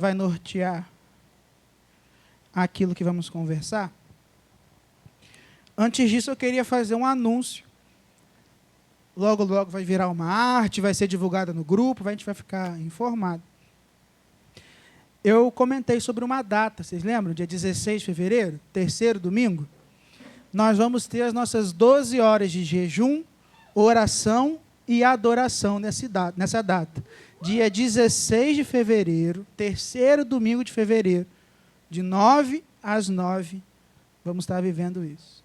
vai nortear aquilo que vamos conversar. Antes disso, eu queria fazer um anúncio. Logo, logo vai virar uma arte, vai ser divulgada no grupo, a gente vai ficar informado. Eu comentei sobre uma data, vocês lembram? Dia 16 de fevereiro, terceiro domingo. Nós vamos ter as nossas 12 horas de jejum, oração e adoração nessa data. Dia 16 de fevereiro, terceiro domingo de fevereiro, de 9 às 9, vamos estar vivendo isso.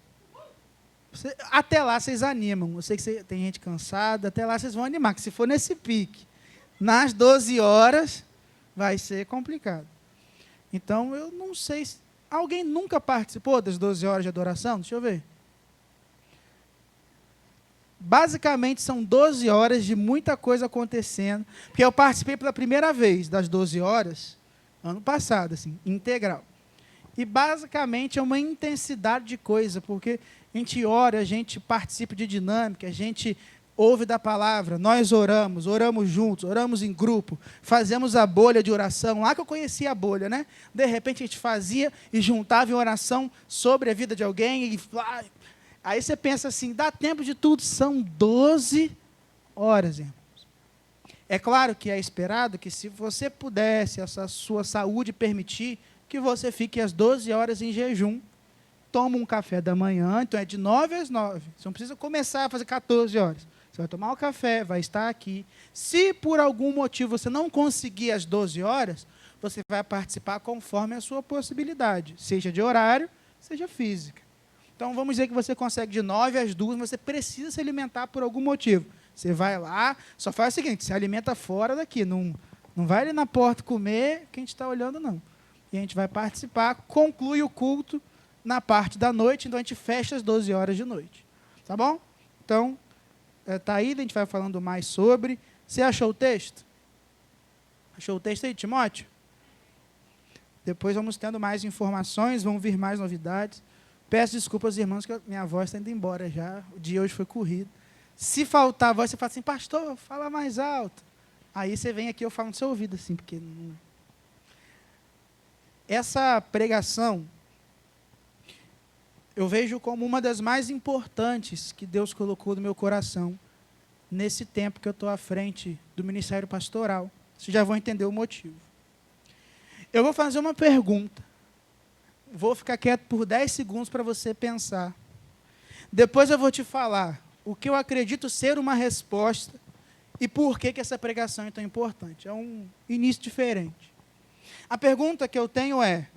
Até lá vocês animam. Eu sei que tem gente cansada, até lá vocês vão animar, que se for nesse pique, nas 12 horas, vai ser complicado. Então, eu não sei se... Alguém nunca participou das 12 horas de adoração? Deixa eu ver. Basicamente, são 12 horas de muita coisa acontecendo, porque eu participei pela primeira vez das 12 horas, ano passado, assim, integral. E, basicamente, é uma intensidade de coisa, porque a gente ora, a gente participa de dinâmica, a gente ouve da palavra, nós oramos juntos, oramos em grupo, fazemos a bolha de oração, lá que eu conhecia a bolha, né? De repente, a gente fazia e juntava em oração sobre a vida de alguém, e aí você pensa assim, dá tempo de tudo, são 12 horas, irmãos. É claro que é esperado que, se você puder, se a sua saúde permitir, que você fique às 12 horas em jejum, toma um café da manhã, então é de 9 às 9, você não precisa começar a fazer 14 horas, você vai tomar o café, vai estar aqui. Se por algum motivo você não conseguir às 12 horas, você vai participar conforme a sua possibilidade, seja de horário, seja física. Então, vamos dizer que você consegue de 9 às 2, mas você precisa se alimentar por algum motivo. Você vai lá, só faz o seguinte, se alimenta fora daqui, não vai ali na porta comer, que a gente está olhando, não. E a gente vai participar, conclui o culto na parte da noite, então a gente fecha às 12 horas de noite. Tá bom? Então, está aí, a gente vai falando mais sobre. Você achou o texto? Achou o texto aí, Timóteo? Depois vamos tendo mais informações, vão vir mais novidades. Peço desculpas, irmãos, que minha voz está indo embora já. O dia hoje foi corrido. Se faltar a voz, você fala assim, pastor, fala mais alto. Aí você vem aqui, eu falo no seu ouvido, assim, porque... Essa pregação, eu vejo como uma das mais importantes que Deus colocou no meu coração, nesse tempo que eu estou à frente do ministério pastoral. Vocês já vão entender o motivo. Eu vou fazer uma pergunta. Vou ficar quieto por 10 segundos para você pensar. Depois eu vou te falar o que eu acredito ser uma resposta e por que essa pregação é tão importante. É um início diferente. A pergunta que eu tenho é,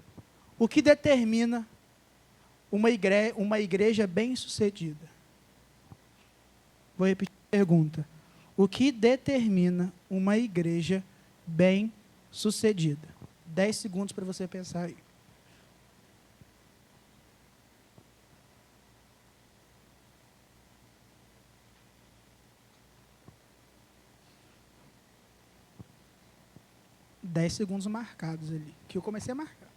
o que determina uma igreja bem-sucedida? Vou repetir a pergunta. O que determina uma igreja bem-sucedida? 10 segundos para você pensar aí. Dez segundos marcados ali, que eu comecei a marcar.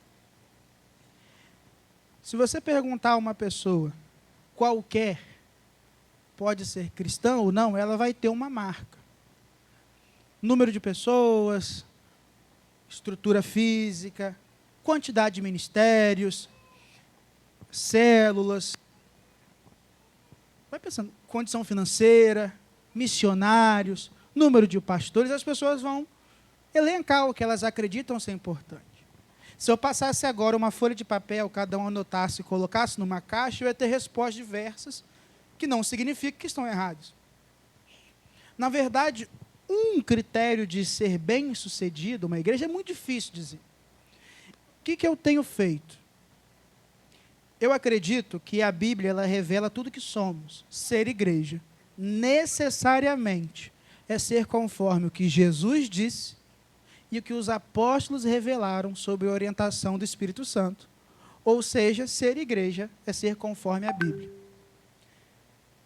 Se você perguntar a uma pessoa qualquer, pode ser cristã ou não, ela vai ter uma marca. Número de pessoas, estrutura física, quantidade de ministérios, células, vai pensando, condição financeira, missionários, número de pastores, as pessoas vão elencar o que elas acreditam ser importante. Se eu passasse agora uma folha de papel, cada um anotasse e colocasse numa caixa, eu ia ter respostas diversas, que não significa que estão erradas. Na verdade, um critério de ser bem-sucedido, uma igreja, é muito difícil dizer. O que eu tenho feito? Eu acredito que a Bíblia ela revela tudo que somos. Ser igreja, necessariamente, é ser conforme o que Jesus disse e o que os apóstolos revelaram sobre a orientação do Espírito Santo. Ou seja, ser igreja é ser conforme a Bíblia.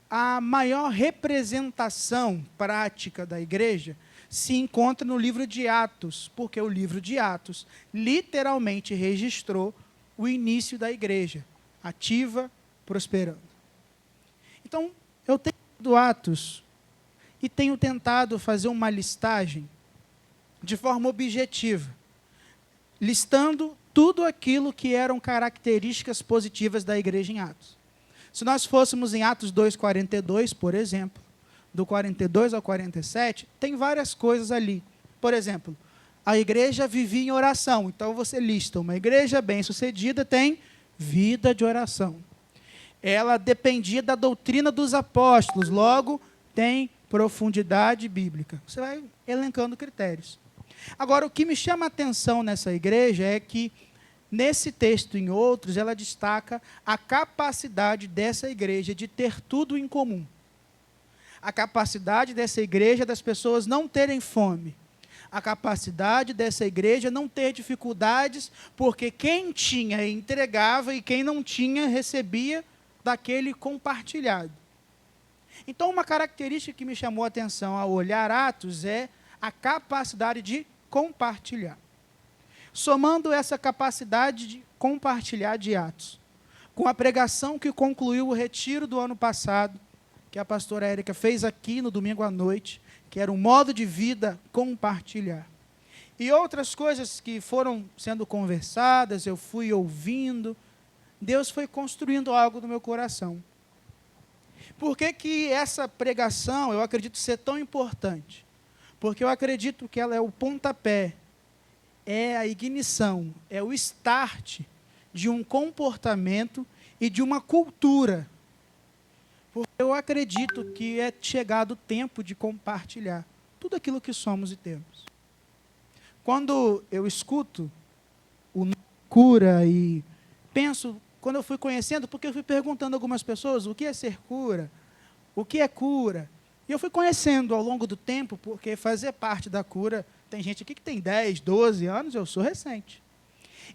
A maior representação prática da igreja se encontra no livro de Atos, porque o livro de Atos literalmente registrou o início da igreja, ativa, prosperando. Então, eu tenho lido Atos e tenho tentado fazer uma listagem de forma objetiva listando tudo aquilo que eram características positivas da igreja em Atos. Se nós fôssemos em Atos 2:42, por exemplo, do 42 ao 47, tem várias coisas ali. Por exemplo, a igreja vivia em oração. Então você lista, uma igreja bem-sucedida tem vida de oração. Ela dependia da doutrina dos apóstolos, logo tem profundidade bíblica. Você vai elencando critérios. Agora, o que me chama a atenção nessa igreja é que, nesse texto e em outros, ela destaca a capacidade dessa igreja de ter tudo em comum. A capacidade dessa igreja das pessoas não terem fome. A capacidade dessa igreja não ter dificuldades, porque quem tinha entregava e quem não tinha recebia daquele compartilhado. Então, uma característica que me chamou a atenção ao olhar Atos é a capacidade de compartilhar. Somando essa capacidade de compartilhar de Atos, com a pregação que concluiu o retiro do ano passado, que a pastora Érica fez aqui no domingo à noite, que era um modo de vida compartilhar. E outras coisas que foram sendo conversadas, eu fui ouvindo, Deus foi construindo algo no meu coração. Por que que essa pregação, eu acredito ser tão importante? Porque eu acredito que ela é o pontapé, é a ignição, é o start de um comportamento e de uma cultura. Porque eu acredito que é chegado o tempo de compartilhar tudo aquilo que somos e temos. Quando eu escuto o cura e penso, quando eu fui conhecendo, porque eu fui perguntando a algumas pessoas o que é ser cura, o que é cura, e eu fui conhecendo ao longo do tempo, porque fazer parte da cura, tem gente aqui que tem 10, 12 anos, eu sou recente.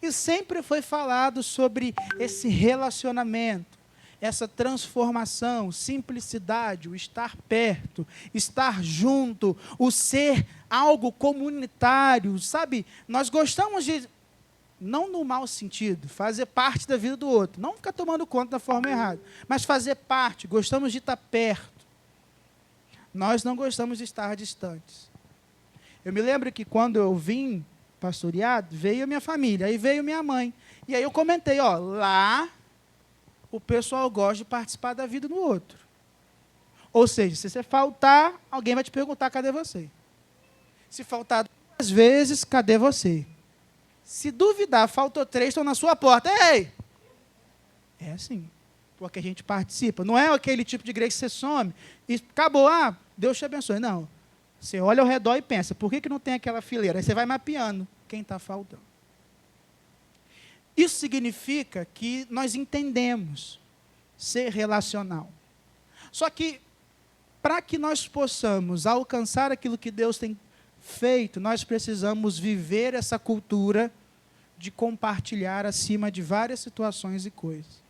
E sempre foi falado sobre esse relacionamento, essa transformação, simplicidade, o estar perto, estar junto, o ser algo comunitário, sabe? Nós gostamos de, não no mau sentido, fazer parte da vida do outro, não ficar tomando conta da forma errada, mas fazer parte, gostamos de estar perto. Nós não gostamos de estar distantes. Eu me lembro que quando eu vim pastorear, veio a minha família, aí veio minha mãe. E aí eu comentei, ó, lá o pessoal gosta de participar da vida do outro. Ou seja, se você faltar, alguém vai te perguntar, cadê você? Se faltar 2 vezes, cadê você? Se duvidar, faltou 3, estão na sua porta. Ei! É assim, porque a gente participa. Não é aquele tipo de igreja que você some e acabou, Deus te abençoe. Não. Você olha ao redor e pensa, por que não tem aquela fileira? Aí você vai mapeando quem está faltando. Isso significa que nós entendemos ser relacional. Só que, para que nós possamos alcançar aquilo que Deus tem feito, nós precisamos viver essa cultura de compartilhar acima de várias situações e coisas.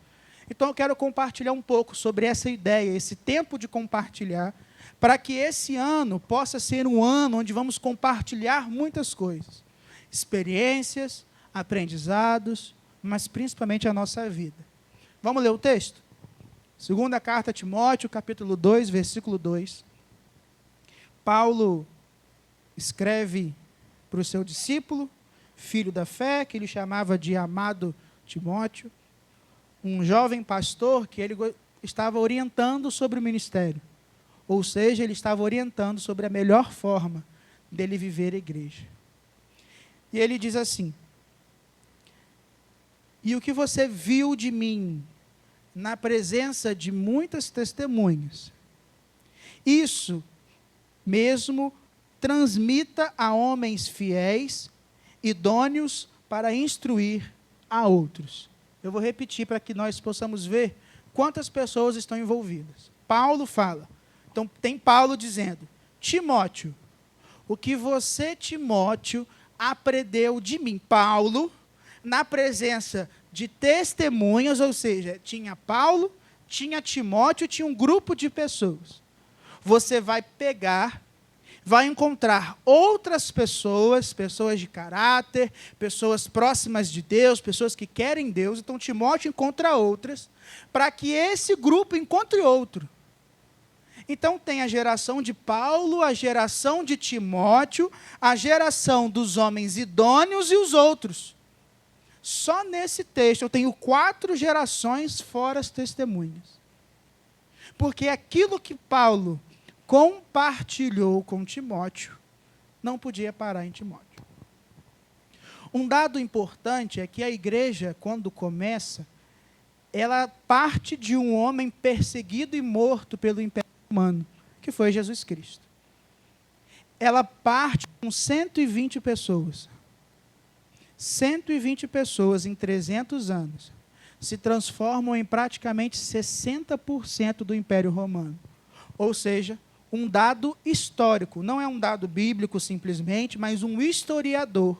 Então, eu quero compartilhar um pouco sobre essa ideia, esse tempo de compartilhar, para que esse ano possa ser um ano onde vamos compartilhar muitas coisas. Experiências, aprendizados, mas principalmente a nossa vida. Vamos ler o texto? Segunda carta a Timóteo, capítulo 2, versículo 2. Paulo escreve para o seu discípulo, filho da fé, que ele chamava de amado Timóteo, um jovem pastor que ele estava orientando sobre o ministério. Ou seja, ele estava orientando sobre a melhor forma dele viver a igreja. E ele diz assim: e o que você viu de mim na presença de muitas testemunhas, isso mesmo transmita a homens fiéis, idôneos para instruir a outros. Eu vou repetir para que nós possamos ver quantas pessoas estão envolvidas. Paulo fala, então tem Paulo dizendo, Timóteo, o que você, Timóteo, aprendeu de mim. Paulo, na presença de testemunhas, ou seja, tinha Paulo, tinha Timóteo, tinha um grupo de pessoas. Você vai pegar, vai encontrar outras pessoas, pessoas de caráter, pessoas próximas de Deus, pessoas que querem Deus. Então, Timóteo encontra outras, para que esse grupo encontre outro. Então tem a geração de Paulo, a geração de Timóteo, a geração dos homens idôneos e os outros. Só nesse texto eu tenho 4 gerações fora as testemunhas. Porque aquilo que Paulo compartilhou com Timóteo não podia parar em Timóteo. Um dado importante é que a igreja, quando começa, ela parte de um homem perseguido e morto pelo Império Romano, que foi Jesus Cristo. Ela parte com 120 pessoas. 120 pessoas em 300 anos se transformam em praticamente 60% do Império Romano. Ou seja, um dado histórico, não é um dado bíblico simplesmente, mas um historiador,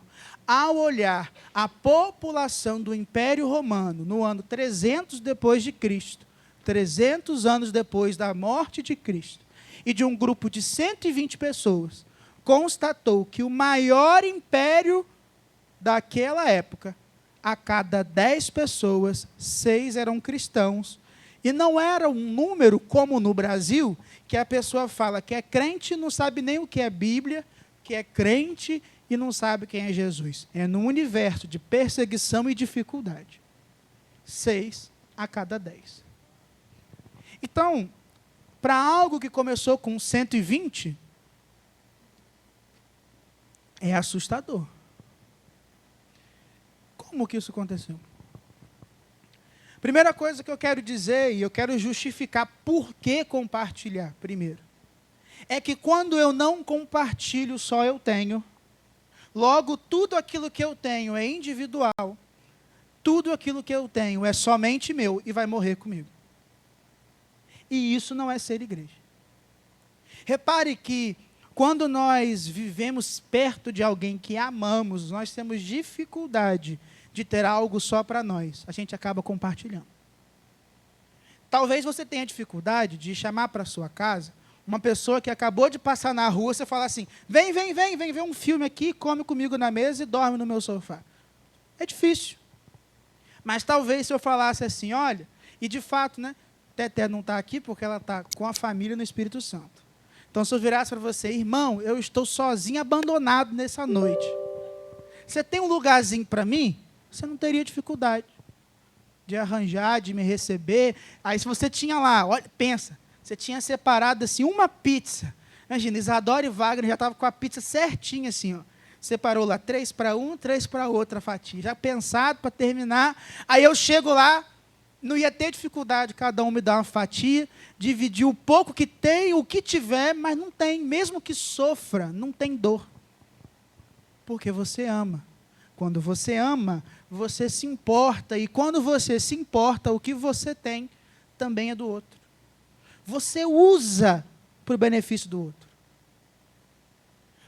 ao olhar a população do Império Romano no ano 300 depois de Cristo, 300 anos depois da morte de Cristo, e de um grupo de 120 pessoas, constatou que o maior império daquela época, a cada 10 pessoas, 6 eram cristãos. E não era um número como no Brasil, que a pessoa fala que é crente e não sabe nem o que é Bíblia, que é crente e não sabe quem é Jesus. É no universo de perseguição e dificuldade. 6 a cada 10. Então, para algo que começou com 120, é assustador. Como que isso aconteceu? Primeira coisa que eu quero dizer, e eu quero justificar por que compartilhar, primeiro, é que quando eu não compartilho, só eu tenho. Logo, tudo aquilo que eu tenho é individual. Tudo aquilo que eu tenho é somente meu e vai morrer comigo. E isso não é ser igreja. Repare que quando nós vivemos perto de alguém que amamos, nós temos dificuldade de ter algo só para nós. A gente acaba compartilhando. Talvez você tenha dificuldade de chamar para a sua casa uma pessoa que acabou de passar na rua, você fala assim, vem ver um filme aqui, come comigo na mesa e dorme no meu sofá. É difícil. Mas talvez se eu falasse assim, olha, e de fato, né, Teté não está aqui porque ela está com a família no Espírito Santo. Então, se eu virasse para você, irmão, eu estou sozinho, abandonado nessa noite. Você tem um lugarzinho para mim? Você não teria dificuldade de arranjar, de me receber. Aí, se você tinha lá, olha, pensa, você tinha separado assim uma pizza. Imagina, Isadora e Wagner já estavam com a pizza certinha assim, ó. Separou lá 3 para um, 3 para outra fatia. Já pensado para terminar. Aí eu chego lá, não ia ter dificuldade, cada um me dá uma fatia, dividir o pouco que tem, o que tiver, mas não tem, mesmo que sofra, não tem dor. Porque você ama. Quando você ama, você se importa, e quando você se importa, o que você tem também é do outro. Você usa para o benefício do outro.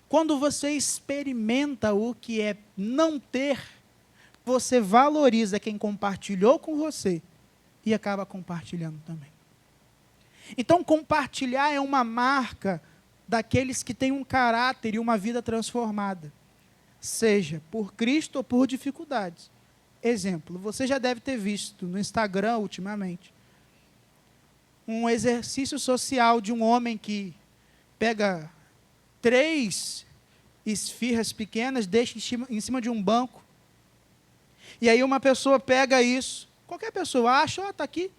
Quando você experimenta o que é não ter, você valoriza quem compartilhou com você e acaba compartilhando também. Então, compartilhar é uma marca daqueles que têm um caráter e uma vida transformada, seja por Cristo ou por dificuldades. Exemplo, você já deve ter visto no Instagram ultimamente um exercício social de um homem que pega 3 esfirras pequenas, deixa em cima de um banco, e aí uma pessoa pega isso, qualquer pessoa acha, está aqui,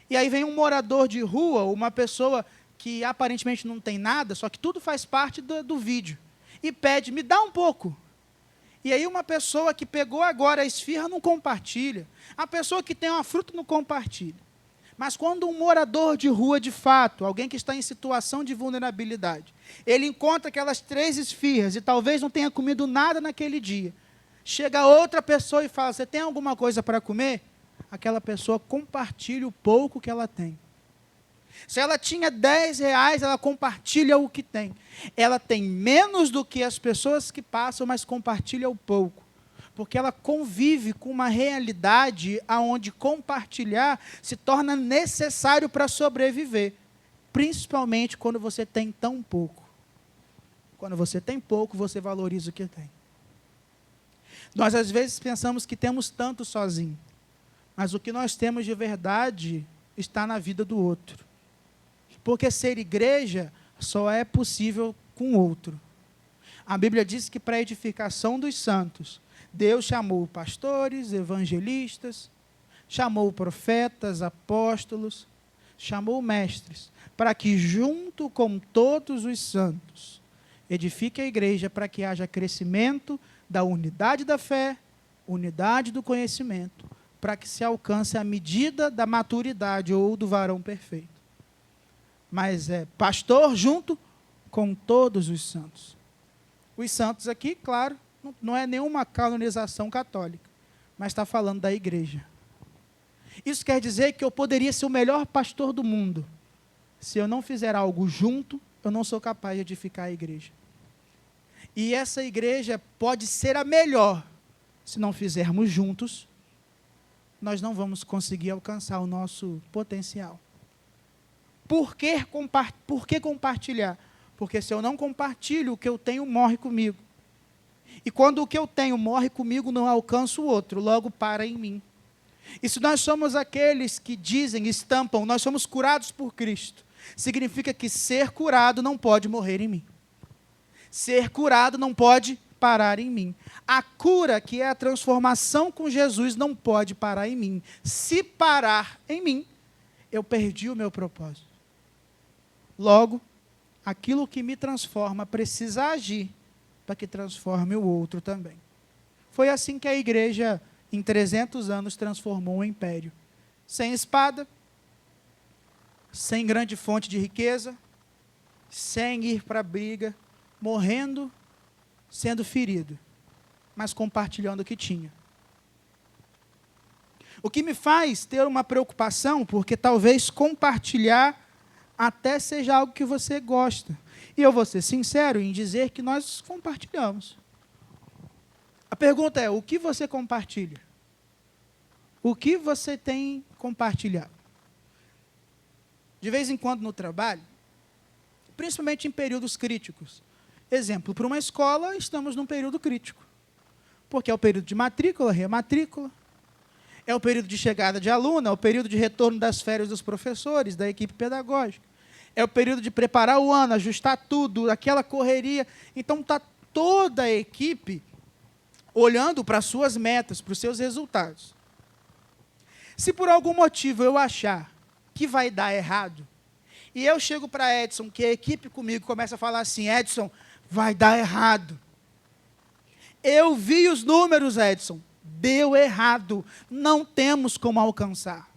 e aí vem um morador de rua, uma pessoa que aparentemente não tem nada, só que tudo faz parte do vídeo, e pede, me dá um pouco. E aí uma pessoa que pegou agora a esfirra não compartilha, a pessoa que tem uma fruta não compartilha. Mas quando um morador de rua, de fato, alguém que está em situação de vulnerabilidade, ele encontra aquelas 3 esfirras e talvez não tenha comido nada naquele dia, chega outra pessoa e fala, você tem alguma coisa para comer? Aquela pessoa compartilha o pouco que ela tem. Se ela tinha R$10, ela compartilha o que tem. Ela tem menos do que as pessoas que passam, mas compartilha o pouco. Porque ela convive com uma realidade onde compartilhar se torna necessário para sobreviver. Principalmente quando você tem tão pouco. Quando você tem pouco, você valoriza o que tem. Nós, às vezes, pensamos que temos tanto sozinho. Mas o que nós temos de verdade está na vida do outro. Porque ser igreja só é possível com outro. A Bíblia diz que para a edificação dos santos, Deus chamou pastores, evangelistas, chamou profetas, apóstolos, chamou mestres, para que junto com todos os santos, edifique a igreja para que haja crescimento da unidade da fé, unidade do conhecimento, para que se alcance a medida da maturidade ou do varão perfeito. Mas é pastor junto com todos os santos. Os santos aqui, claro, não é nenhuma canonização católica, mas está falando da igreja. Isso quer dizer que eu poderia ser o melhor pastor do mundo. Se eu não fizer algo junto, eu não sou capaz de edificar a igreja. E essa igreja pode ser a melhor. Se não fizermos juntos, nós não vamos conseguir alcançar o nosso potencial. Por que compartilhar? Porque se eu não compartilho, o que eu tenho morre comigo. E quando o que eu tenho morre comigo, não alcanço o outro, logo para em mim. E se nós somos aqueles que dizem, estampam, nós somos curados por Cristo, significa que ser curado não pode morrer em mim. Ser curado não pode parar em mim. A cura, que é a transformação com Jesus, não pode parar em mim. Se parar em mim, eu perdi o meu propósito. Logo, aquilo que me transforma precisa agir para que transforme o outro também. Foi assim que a igreja, em 300 anos, transformou o império. Sem espada, sem grande fonte de riqueza, sem ir para a briga, morrendo, sendo ferido, mas compartilhando o que tinha. O que me faz ter uma preocupação, porque talvez compartilhar até seja algo que você gosta. E eu vou ser sincero em dizer que nós compartilhamos. A pergunta é, o que você compartilha? O que você tem compartilhado? De vez em quando no trabalho, principalmente em períodos críticos. Exemplo, para uma escola, estamos num período crítico. Porque é o período de matrícula, rematrícula. É o período de chegada de aluno, é o período de retorno das férias dos professores, da equipe pedagógica. É o período de preparar o ano, ajustar tudo, aquela correria. Então, está toda a equipe olhando para as suas metas, para os seus resultados. Se por algum motivo eu achar que vai dar errado, e eu chego para Edson, que é a equipe comigo, começa a falar assim, Edson, vai dar errado. Eu vi os números, Edson, deu errado, não temos como alcançar.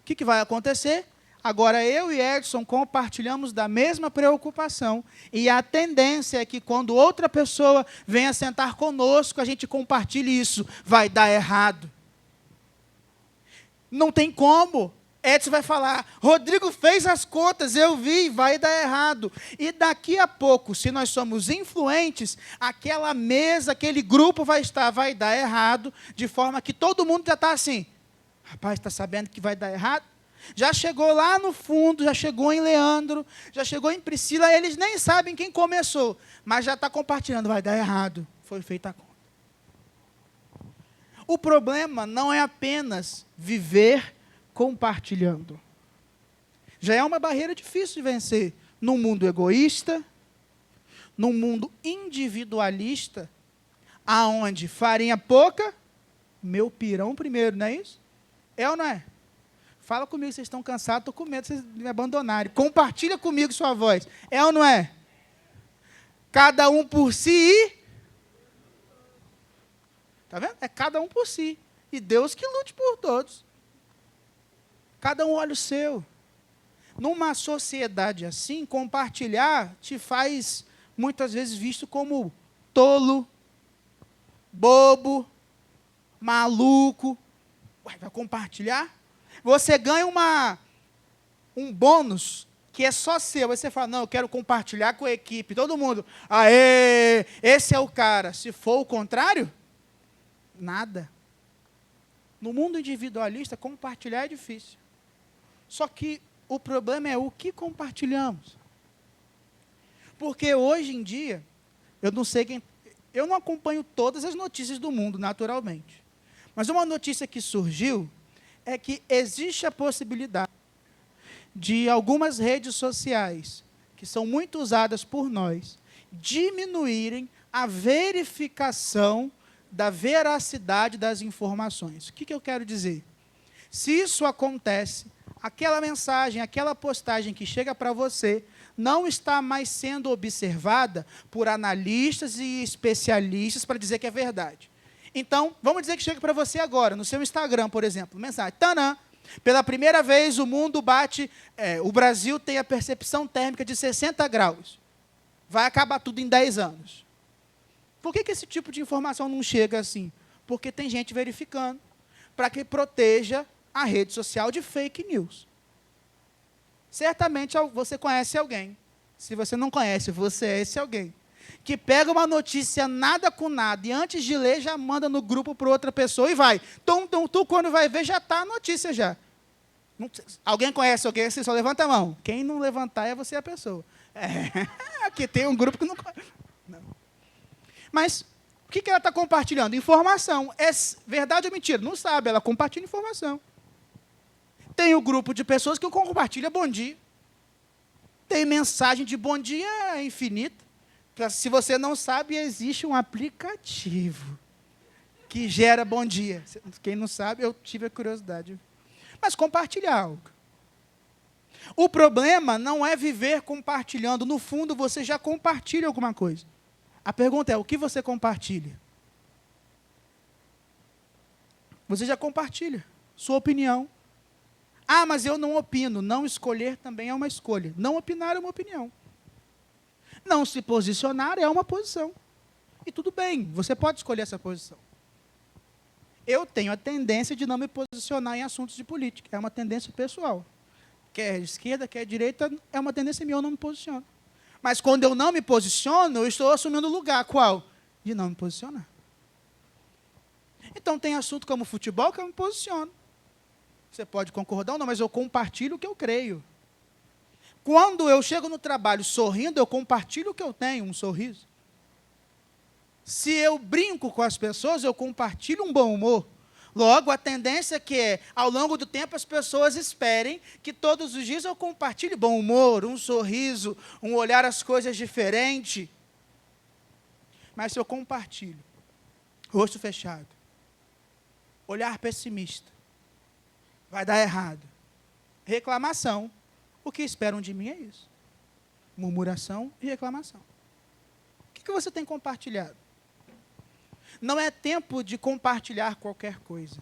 O que vai acontecer? Agora eu e Edson compartilhamos da mesma preocupação, e a tendência é que quando outra pessoa venha sentar conosco, a gente compartilhe isso, vai dar errado. Não tem como. Edson vai falar, Rodrigo fez as contas, eu vi, vai dar errado. E daqui a pouco, se nós somos influentes, aquela mesa, aquele grupo vai dar errado, de forma que todo mundo já está assim, rapaz, está sabendo que vai dar errado? Já chegou lá no fundo, já chegou em Leandro, já chegou em Priscila, eles nem sabem quem começou, mas já está compartilhando, vai dar errado, foi feita a conta. O problema não é apenas viver compartilhando. Já é uma barreira difícil de vencer. Num mundo egoísta, num mundo individualista, aonde farinha pouca, meu pirão primeiro, não é isso? É ou não é? Fala comigo, vocês estão cansados, estou com medo de vocês me abandonarem. Compartilha comigo sua voz. É ou não é? Cada um por si e... Está vendo? É cada um por si. E Deus que lute por todos. Cada um olha o seu. Numa sociedade assim, compartilhar te faz, muitas vezes, visto como tolo, bobo, maluco. Ué, vai compartilhar? Você ganha um bônus que é só seu. Aí você fala, não, eu quero compartilhar com a equipe. Todo mundo, aê, esse é o cara. Se for o contrário, nada. No mundo individualista, compartilhar é difícil. Só que o problema é o que compartilhamos. Porque hoje em dia, eu não acompanho todas as notícias do mundo, naturalmente. Mas uma notícia que surgiu é que existe a possibilidade de algumas redes sociais, que são muito usadas por nós, diminuírem a verificação da veracidade das informações. O que eu quero dizer? Se isso acontece, aquela mensagem, aquela postagem que chega para você, não está mais sendo observada por analistas e especialistas para dizer que é verdade. Então, vamos dizer que chega para você agora, no seu Instagram, por exemplo, mensagem, tanã, pela primeira vez o mundo bate, o Brasil tem a percepção térmica de 60 graus. Vai acabar tudo em 10 anos. Por que esse tipo de informação não chega assim? Porque tem gente verificando, para que proteja a rede social de fake news. Certamente você conhece alguém. Se você não conhece, você é esse alguém. Que pega uma notícia nada com nada e antes de ler já manda no grupo para outra pessoa e vai. Tu, quando vai ver, já está a notícia já. Alguém conhece alguém assim? Só levanta a mão. Quem não levantar é você a pessoa. Aqui tem um grupo que não conhece. Não. Mas o que ela está compartilhando? Informação. É verdade ou mentira? Não sabe, ela compartilha informação. Tem o grupo de pessoas que compartilham bom dia. Tem mensagem de bom dia infinita. Se você não sabe, existe um aplicativo que gera bom dia. Quem não sabe, eu tive a curiosidade. Mas compartilhar algo. O problema não é viver compartilhando. No fundo, você já compartilha alguma coisa. A pergunta é, o que você compartilha? Você já compartilha sua opinião. Ah, mas eu não opino. Não escolher também é uma escolha. Não opinar é uma opinião. Não se posicionar é uma posição. E tudo bem, você pode escolher essa posição. Eu tenho a tendência de não me posicionar em assuntos de política. É uma tendência pessoal. Quer esquerda, quer direita, é uma tendência minha, eu não me posiciono. Mas quando eu não me posiciono, eu estou assumindo o lugar. Qual? De não me posicionar. Então, tem assunto como futebol que eu me posiciono. Você pode concordar ou não, mas eu compartilho o que eu creio. Quando eu chego no trabalho sorrindo, eu compartilho o que eu tenho, um sorriso. Se eu brinco com as pessoas, eu compartilho um bom humor. Logo, a tendência é, ao longo do tempo, as pessoas esperem que todos os dias eu compartilhe bom humor, um sorriso, um olhar as coisas diferente. Mas se eu compartilho, rosto fechado, olhar pessimista, vai dar errado. Reclamação. O que esperam de mim é isso. Murmuração e reclamação. O que você tem compartilhado? Não é tempo de compartilhar qualquer coisa.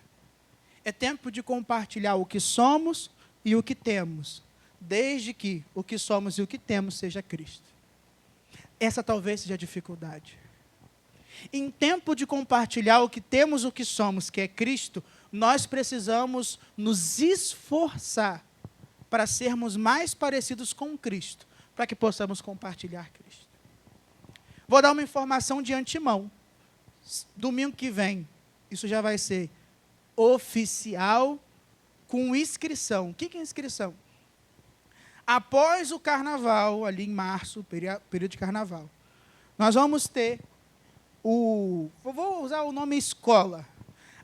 É tempo de compartilhar o que somos e o que temos, desde que o que somos e o que temos seja Cristo. Essa talvez seja a dificuldade. Em tempo de compartilhar o que temos, o que somos, que é Cristo, nós precisamos nos esforçar para sermos mais parecidos com Cristo, para que possamos compartilhar Cristo. Vou dar uma informação de antemão. Domingo que vem, isso já vai ser oficial, com inscrição. O que é inscrição? Após o carnaval, ali em março, período de carnaval, nós vamos ter vou usar o nome escola.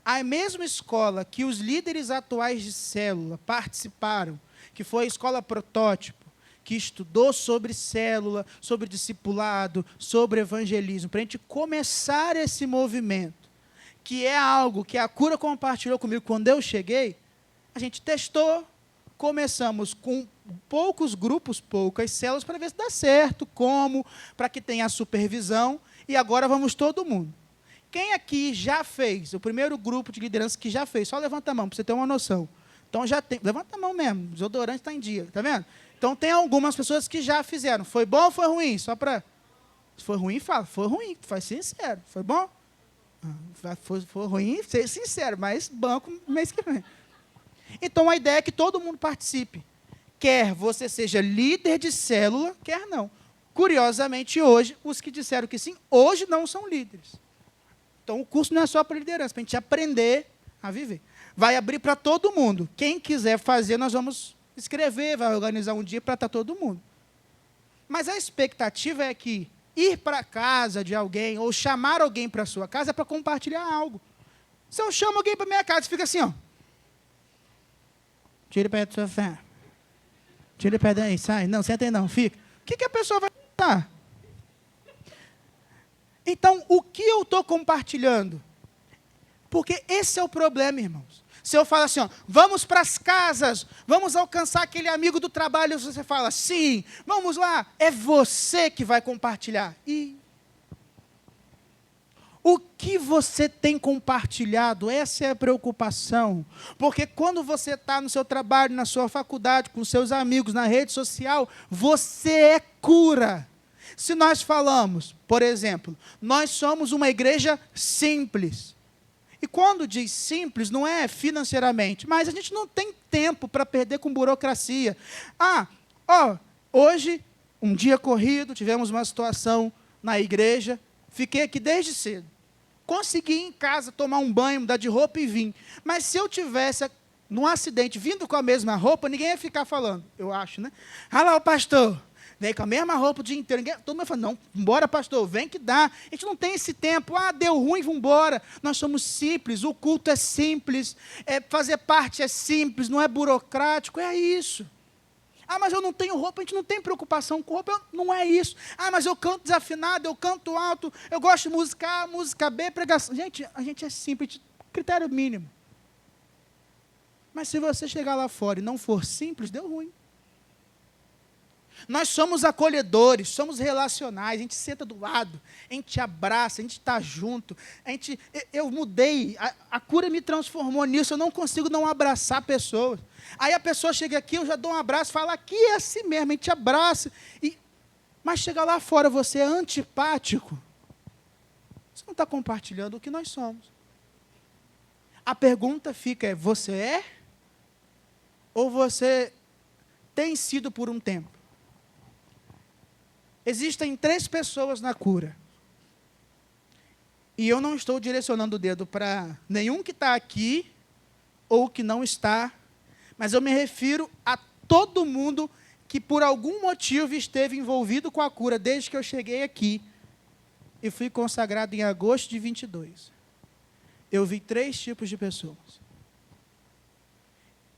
A mesma escola que os líderes atuais de célula participaram, que foi a escola protótipo, que estudou sobre célula, sobre discipulado, sobre evangelismo, para a gente começar esse movimento, que é algo que a Cura compartilhou comigo quando eu cheguei, a gente testou, começamos com poucos grupos, poucas células, para ver se dá certo, como, para que tenha a supervisão, e agora vamos todo mundo. Quem aqui já fez, o primeiro grupo de liderança que já fez, só levanta a mão, para você ter uma noção. Então, já tem, levanta a mão mesmo, o desodorante está em dia, está vendo? Então, tem algumas pessoas que já fizeram. Foi bom ou foi ruim? Só para... Se foi ruim, fala. Foi ruim, faz sincero. Foi bom? Foi ruim, ser sincero, mas banco mês que vem. Então, a ideia é que todo mundo participe. Quer você seja líder de célula, quer não. Curiosamente, hoje, os que disseram que sim, hoje não são líderes. Então, o curso não é só para liderança, para a gente aprender a viver. Vai abrir para todo mundo. Quem quiser fazer, nós vamos escrever, vai organizar um dia para estar todo mundo. Mas a expectativa é que ir para a casa de alguém ou chamar alguém para a sua casa é para compartilhar algo. Se eu chamo alguém para a minha casa, fica assim, ó. Tira para a sua fé. Tira o pé daí, sai. Não, senta aí não, fica. O que a pessoa vai pensar? Então, o que eu estou compartilhando? Porque esse é o problema, irmãos. Se eu falo assim, ó, vamos para as casas, vamos alcançar aquele amigo do trabalho, você fala, sim, vamos lá, é você que vai compartilhar. E o que você tem compartilhado? Essa é a preocupação. Porque quando você está no seu trabalho, na sua faculdade, com seus amigos, na rede social, você é cura. Se nós falamos, por exemplo, nós somos uma igreja simples. E quando diz simples, não é financeiramente, mas a gente não tem tempo para perder com burocracia. Hoje, um dia corrido, tivemos uma situação na igreja, fiquei aqui desde cedo. Consegui ir em casa tomar um banho, mudar de roupa e vim. Mas se eu tivesse, num acidente, vindo com a mesma roupa, ninguém ia ficar falando, eu acho, né? Ah lá o pastor, veio com a mesma roupa o dia inteiro. Todo mundo fala, não, embora pastor, vem que dá. A gente não tem esse tempo, deu ruim, vamos embora. Nós somos simples, o culto é simples, fazer parte é simples, não é burocrático, é isso. Mas eu não tenho roupa, a gente não tem preocupação com roupa, não é isso. Mas eu canto desafinado, eu canto alto, eu gosto de música A, música B, pregação. Gente, a gente é simples, critério mínimo. Mas se você chegar lá fora e não for simples, deu ruim. Nós somos acolhedores, somos relacionais, a gente senta do lado, a gente abraça, a gente está junto. Eu mudei, a cura me transformou nisso, eu não consigo não abraçar pessoas. Aí a pessoa chega aqui, eu já dou um abraço, fala, aqui é assim mesmo, a gente abraça. Mas chega lá fora, você é antipático. Você não está compartilhando o que nós somos. A pergunta fica, você é? Ou você tem sido por um tempo? Existem 3 pessoas na cura. E eu não estou direcionando o dedo para nenhum que está aqui ou que não está, mas eu me refiro a todo mundo que por algum motivo esteve envolvido com a cura desde que eu cheguei aqui e fui consagrado em agosto de 22. Eu vi 3 tipos de pessoas.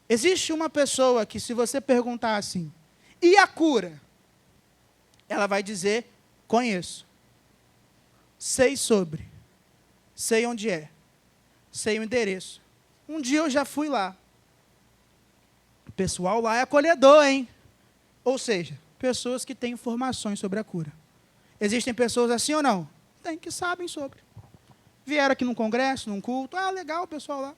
Existe uma pessoa que, se você perguntar assim, e a cura? Ela vai dizer, conheço, sei sobre, sei onde é, sei o endereço. Um dia eu já fui lá. O pessoal lá é acolhedor, hein? Ou seja, pessoas que têm informações sobre a cura. Existem pessoas assim ou não? Tem, que sabem sobre. Vieram aqui num congresso, num culto, legal o pessoal lá.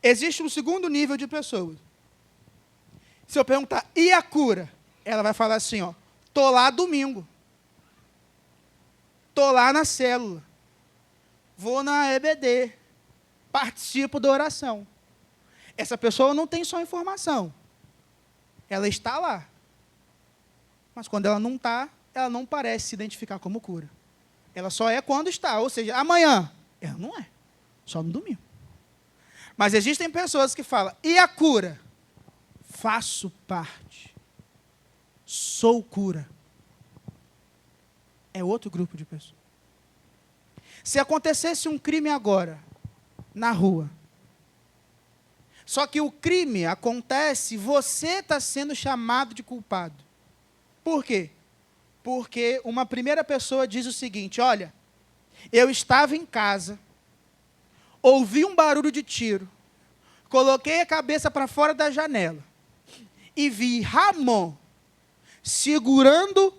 Existe um segundo nível de pessoas. Se eu perguntar, e a cura? Ela vai falar assim, estou lá domingo. Estou lá na célula. Vou na EBD. Participo da oração. Essa pessoa não tem só informação. Ela está lá. Mas quando ela não está, ela não parece se identificar como cura. Ela só é quando está. Ou seja, amanhã. Ela não é. Só no domingo. Mas existem pessoas que falam, e a cura? Faço parte. Sou cura. É outro grupo de pessoas. Se acontecesse um crime agora, na rua, só que o crime acontece, você está sendo chamado de culpado. Por quê? Porque uma primeira pessoa diz o seguinte, olha, eu estava em casa, ouvi um barulho de tiro, coloquei a cabeça para fora da janela e vi Ramon segurando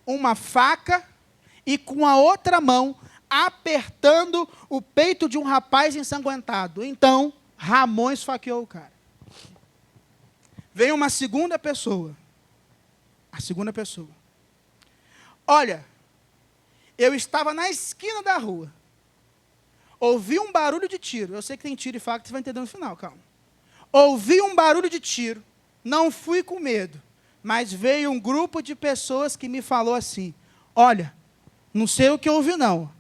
uma faca e com a outra mão apertando o peito de um rapaz ensanguentado. Então, Ramon esfaqueou o cara. Vem uma segunda pessoa. A segunda pessoa. Olha, eu estava na esquina da rua. Ouvi um barulho de tiro. Eu sei que tem tiro e faca, você vai entender no final, calma. Ouvi um barulho de tiro. Não fui com medo. Mas veio um grupo de pessoas que me falou assim, olha, não sei o que ouvi não,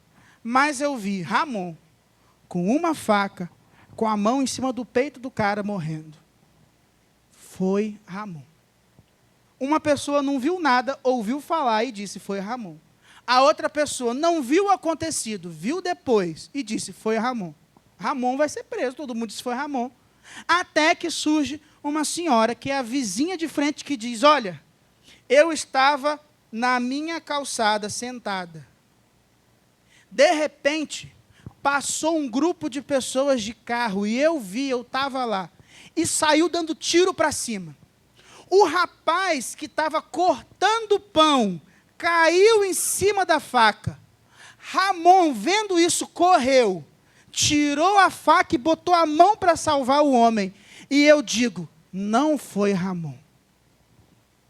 mas eu vi Ramon com uma faca, com a mão em cima do peito do cara morrendo. Foi Ramon. Uma pessoa não viu nada, ouviu falar e disse, foi Ramon. A outra pessoa não viu o acontecido, viu depois e disse, foi Ramon. Ramon vai ser preso, todo mundo disse, foi Ramon. Até que surge uma senhora que é a vizinha de frente que diz: olha, eu estava na minha calçada sentada. De repente, passou um grupo de pessoas de carro e eu estava lá. E saiu dando tiro para cima. O rapaz que estava cortando o pão caiu em cima da faca. Ramon, vendo isso, correu, tirou a faca e botou a mão para salvar o homem. E eu digo, não foi Ramon.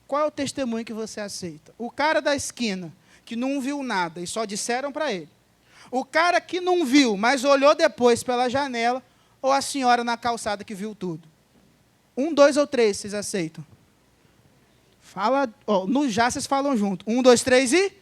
Qual é o testemunho que você aceita? O cara da esquina, que não viu nada e só disseram para ele. O cara que não viu, mas olhou depois pela janela, ou a senhora na calçada que viu tudo? 1, 2 ou 3, vocês aceitam? Fala, no já vocês falam junto. 1, 2, 3 e...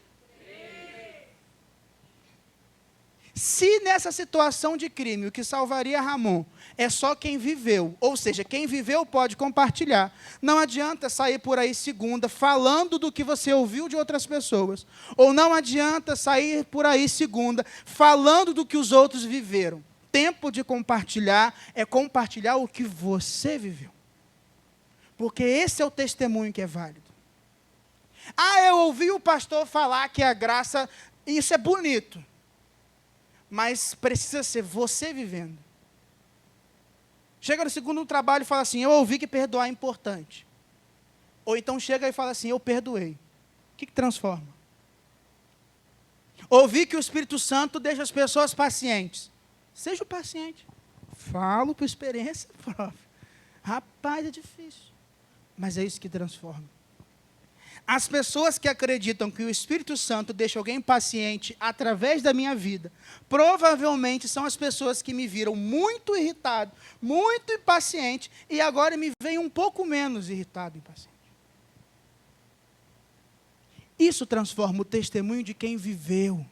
Se nessa situação de crime o que salvaria Ramon é só quem viveu, ou seja, quem viveu pode compartilhar, não adianta sair por aí segunda falando do que você ouviu de outras pessoas, ou não adianta sair por aí segunda falando do que os outros viveram. Tempo de compartilhar é compartilhar o que você viveu, porque esse é o testemunho que é válido. Eu ouvi o pastor falar que a graça, isso é bonito, mas precisa ser você vivendo. Chega no segundo trabalho e fala assim, eu ouvi que perdoar é importante. Ou então chega e fala assim, eu perdoei. O que transforma? Ouvi que o Espírito Santo deixa as pessoas pacientes. Seja o paciente. Falo por experiência própria. Rapaz, é difícil. Mas é isso que transforma. As pessoas que acreditam que o Espírito Santo deixa alguém paciente através da minha vida, provavelmente são as pessoas que me viram muito irritado, muito impaciente, e agora me veem um pouco menos irritado e impaciente. Isso transforma o testemunho de quem viveu.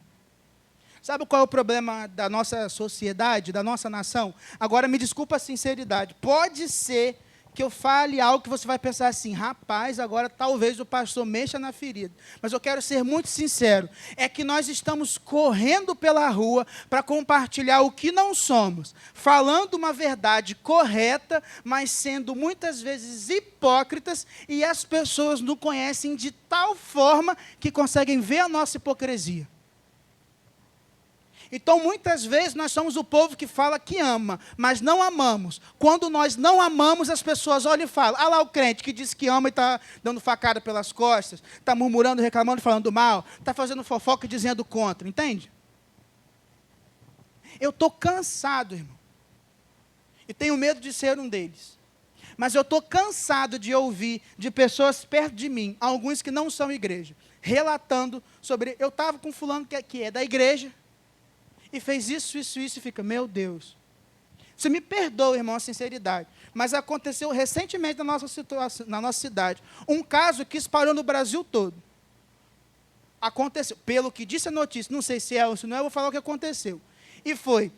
Sabe qual é o problema da nossa sociedade, da nossa nação? Agora, me desculpa a sinceridade. Pode ser que eu fale algo que você vai pensar assim, rapaz, agora talvez o pastor mexa na ferida. Mas eu quero ser muito sincero, é que nós estamos correndo pela rua para compartilhar o que não somos, falando uma verdade correta, mas sendo muitas vezes hipócritas, e as pessoas nos conhecem de tal forma que conseguem ver a nossa hipocrisia. Então, muitas vezes, nós somos o povo que fala que ama, mas não amamos. Quando nós não amamos, as pessoas olham e falam, lá o crente que diz que ama e está dando facada pelas costas, está murmurando, reclamando, falando mal, está fazendo fofoca e dizendo contra, entende? Eu estou cansado, irmão, e tenho medo de ser um deles. Mas eu estou cansado de ouvir de pessoas perto de mim, alguns que não são igreja, relatando sobre, eu estava com fulano que é da igreja, e fez isso, e fica, meu Deus. Você me perdoa, irmão, a sinceridade, mas aconteceu recentemente na nossa cidade, um caso que espalhou no Brasil todo. Aconteceu, pelo que disse a notícia, não sei se é ou se não é, eu vou falar o que aconteceu. E foi,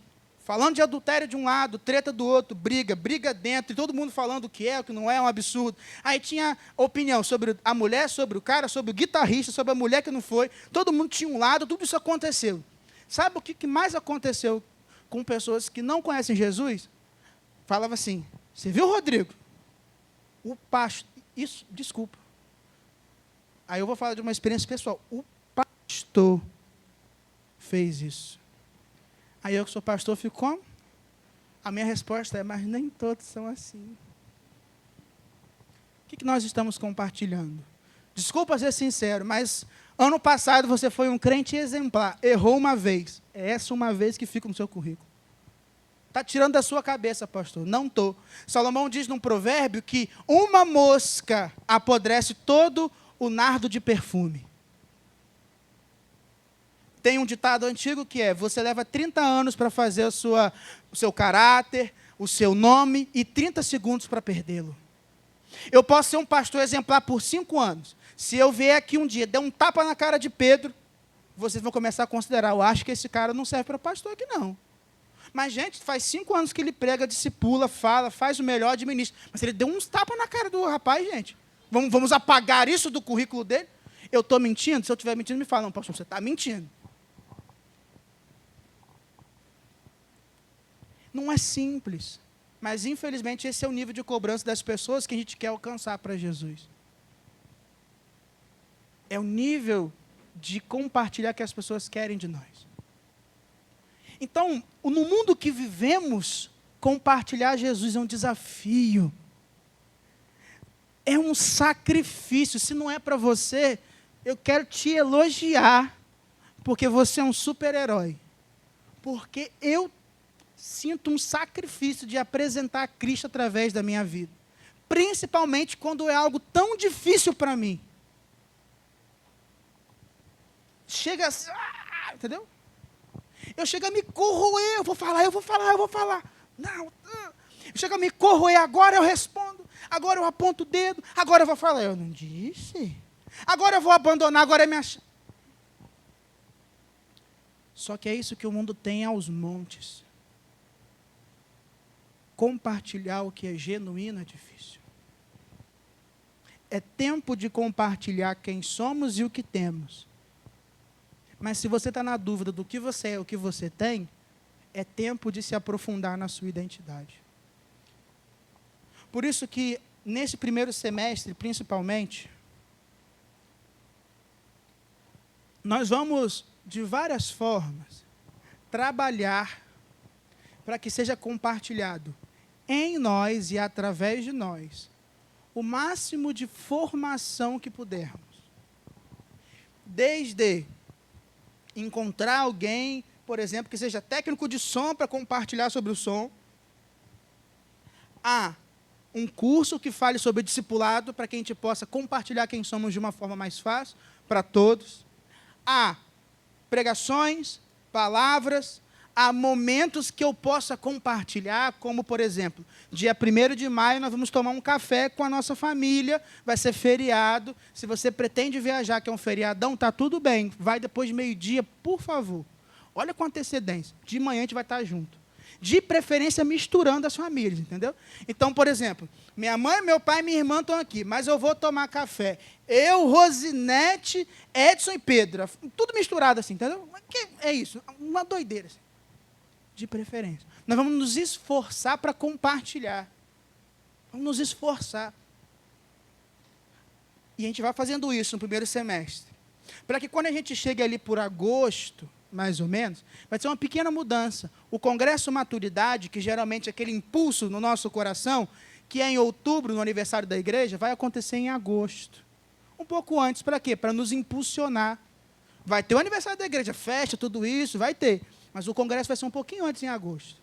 falando de adultério de um lado, treta do outro, briga dentro, e todo mundo falando o que é, o que não é, um absurdo. Aí tinha opinião sobre a mulher, sobre o cara, sobre o guitarrista, sobre a mulher que não foi, todo mundo tinha um lado, tudo isso aconteceu. Sabe o que mais aconteceu com pessoas que não conhecem Jesus? Falava assim, você viu, Rodrigo? O pastor, isso, desculpa. Aí eu vou falar de uma experiência pessoal. O pastor fez isso. Aí eu que sou pastor, fico como? A minha resposta é, mas nem todos são assim. O que nós estamos compartilhando? Desculpa ser sincero, mas ano passado você foi um crente exemplar, errou uma vez. É essa uma vez que fica no seu currículo. Está tirando da sua cabeça, pastor. Não estou. Salomão diz num provérbio que uma mosca apodrece todo o nardo de perfume. Tem um ditado antigo que é, você leva 30 anos para fazer o seu caráter, o seu nome, e 30 segundos para perdê-lo. Eu posso ser um pastor exemplar por 5 anos. Se eu vier aqui um dia, der um tapa na cara de Pedro, vocês vão começar a considerar, eu acho que esse cara não serve para pastor aqui não. Mas, gente, faz 5 anos que ele prega, discipula, fala, faz o melhor, administra. Mas ele deu uns tapas na cara do rapaz, gente. Vamos apagar isso do currículo dele? Eu estou mentindo? Se eu estiver mentindo, me fala, não, pastor, você está mentindo. Não é simples. Mas, infelizmente, esse é o nível de cobrança das pessoas que a gente quer alcançar para Jesus. É o nível de compartilhar que as pessoas querem de nós. Então, no mundo que vivemos, compartilhar Jesus é um desafio. É um sacrifício. Se não é para você, eu quero te elogiar, porque você é um super-herói. Porque eu sinto um sacrifício de apresentar Cristo através da minha vida. Principalmente quando é algo tão difícil para mim. Chega assim, entendeu? Eu chego a me corroer, eu vou falar. Não, eu chego a me corroer, agora eu respondo, agora eu aponto o dedo, agora eu vou falar. Eu não disse. Agora eu vou abandonar, agora é minha... Só que é isso que o mundo tem aos montes. Compartilhar o que é genuíno é difícil. É tempo de compartilhar quem somos e o que temos. Mas se você está na dúvida do que você é, o que você tem, é tempo de se aprofundar na sua identidade. Por isso que, nesse primeiro semestre, principalmente, nós vamos, de várias formas, trabalhar para que seja compartilhado em nós e através de nós o máximo de formação que pudermos. Desde encontrar alguém, por exemplo, que seja técnico de som para compartilhar sobre o som, a um curso que fale sobre discipulado para que a gente possa compartilhar quem somos de uma forma mais fácil para todos, a pregações, palavras, há momentos que eu possa compartilhar, como, por exemplo, dia 1º de maio, nós vamos tomar um café com a nossa família, vai ser feriado. Se você pretende viajar, que é um feriadão, está tudo bem. Vai depois de meio-dia, por favor. Olha com antecedência. De manhã a gente vai estar junto. De preferência, misturando as famílias, entendeu? Então, por exemplo, minha mãe, meu pai e minha irmã estão aqui, mas eu vou tomar café. Eu, Rosinete, Edson e Pedro. Tudo misturado assim, entendeu? É isso, uma doideira assim. De preferência. Nós vamos nos esforçar para compartilhar. Vamos nos esforçar. E a gente vai fazendo isso no primeiro semestre. Para que quando a gente chegue ali por agosto, mais ou menos, vai ser uma pequena mudança. O Congresso Maturidade, que geralmente é aquele impulso no nosso coração, que é em outubro, no aniversário da igreja, vai acontecer em agosto. Um pouco antes, para quê? Para nos impulsionar. Vai ter o aniversário da igreja, festa, tudo isso, vai ter. Mas o congresso vai ser um pouquinho antes, em agosto.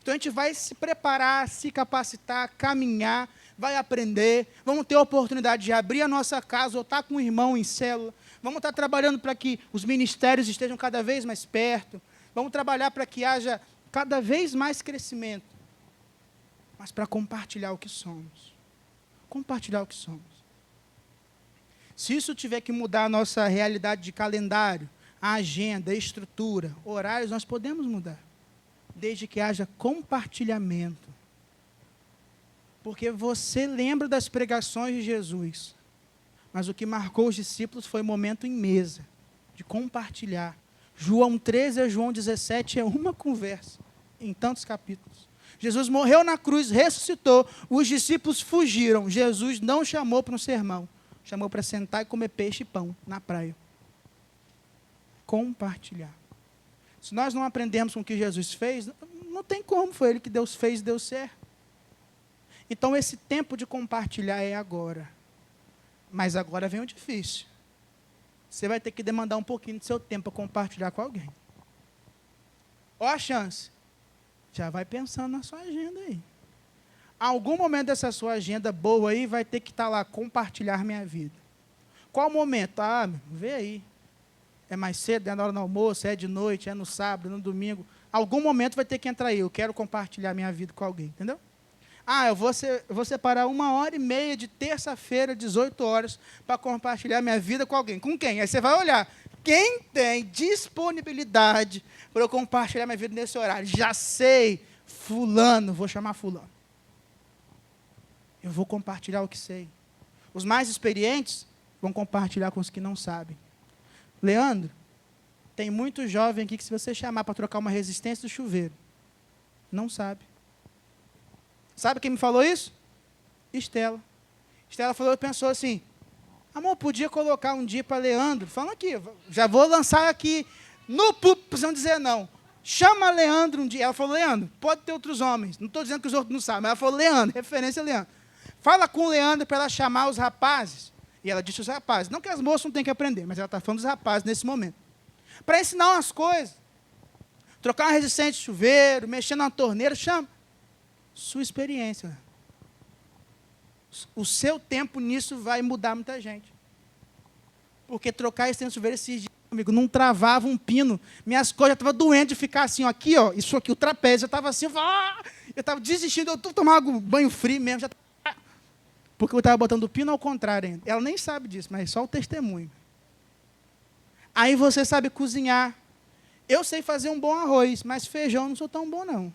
Então, a gente vai se preparar, se capacitar, caminhar, vai aprender, vamos ter a oportunidade de abrir a nossa casa, ou estar com um irmão em célula, vamos estar trabalhando para que os ministérios estejam cada vez mais perto, vamos trabalhar para que haja cada vez mais crescimento, mas para compartilhar o que somos. Compartilhar o que somos. Se isso tiver que mudar a nossa realidade de calendário, a agenda, a estrutura, horários, nós podemos mudar, desde que haja compartilhamento. Porque você lembra das pregações de Jesus, mas o que marcou os discípulos foi o momento em mesa, de compartilhar. João 13 a João 17 é uma conversa, em tantos capítulos. Jesus morreu na cruz, ressuscitou, os discípulos fugiram. Jesus não chamou para um sermão, chamou para sentar e comer peixe e pão na praia. Compartilhar. Se nós não aprendermos com o que Jesus fez, não tem como, foi Ele que Deus fez e deu certo. Então, esse tempo de compartilhar é agora. Mas agora vem o difícil. Você vai ter que demandar um pouquinho do seu tempo para compartilhar com alguém. Ó a chance. Já vai pensando na sua agenda aí. Algum momento dessa sua agenda boa aí vai ter que estar lá, compartilhar minha vida. Qual momento? Vê aí. É mais cedo, é na hora do almoço, é de noite, é no sábado, no domingo. Algum momento vai ter que entrar aí. Eu quero compartilhar minha vida com alguém, entendeu? Eu vou separar 1h30 de terça-feira, 18 horas, para compartilhar minha vida com alguém. Com quem? Aí você vai olhar. Quem tem disponibilidade para eu compartilhar minha vida nesse horário? Já sei, fulano, vou chamar fulano. Eu vou compartilhar o que sei. Os mais experientes vão compartilhar com os que não sabem. Leandro, tem muito jovem aqui que se você chamar para trocar uma resistência do chuveiro, não sabe. Sabe quem me falou isso? Estela. Estela pensou assim, amor, podia colocar um dia para Leandro, falando aqui, já vou lançar aqui, no público, precisam dizer não. Chama Leandro um dia. Ela falou, Leandro, pode ter outros homens, não estou dizendo que os outros não sabem, mas ela falou, Leandro, referência a Leandro. Fala com o Leandro para ela chamar os rapazes. E ela disse os rapazes, não que as moças não têm que aprender, mas ela está falando dos rapazes nesse momento. Para ensinar umas coisas. Trocar uma resistente de chuveiro, mexer na torneira, chama. Sua experiência. O seu tempo nisso vai mudar muita gente. Porque trocar resistente de chuveiro esses dias, amigo, não travava um pino. Minhas costas já estavam doendo de ficar assim, ó, aqui, ó, isso aqui, o trapézio. Eu estava assim, eu estava desistindo, eu tomava banho frio mesmo. Já tava, porque eu estava botando o pino ao contrário ainda. Ela nem sabe disso, mas é só o testemunho. Aí você sabe cozinhar. Eu sei fazer um bom arroz, mas feijão não sou tão bom, não.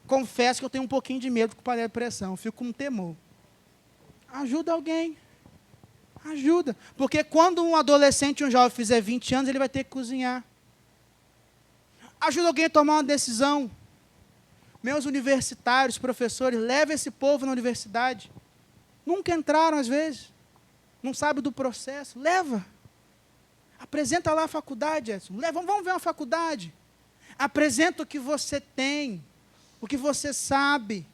Confesso que eu tenho um pouquinho de medo com panela de pressão, fico com temor. Ajuda alguém. Ajuda. Porque quando um adolescente, um jovem fizer 20 anos, ele vai ter que cozinhar. Ajuda alguém a tomar uma decisão. Meus universitários, professores, levem esse povo na universidade. Nunca entraram, às vezes. Não sabe do processo. Leva. Apresenta lá a faculdade, Edson. Vamos ver uma faculdade. Apresenta o que você tem, o que você sabe,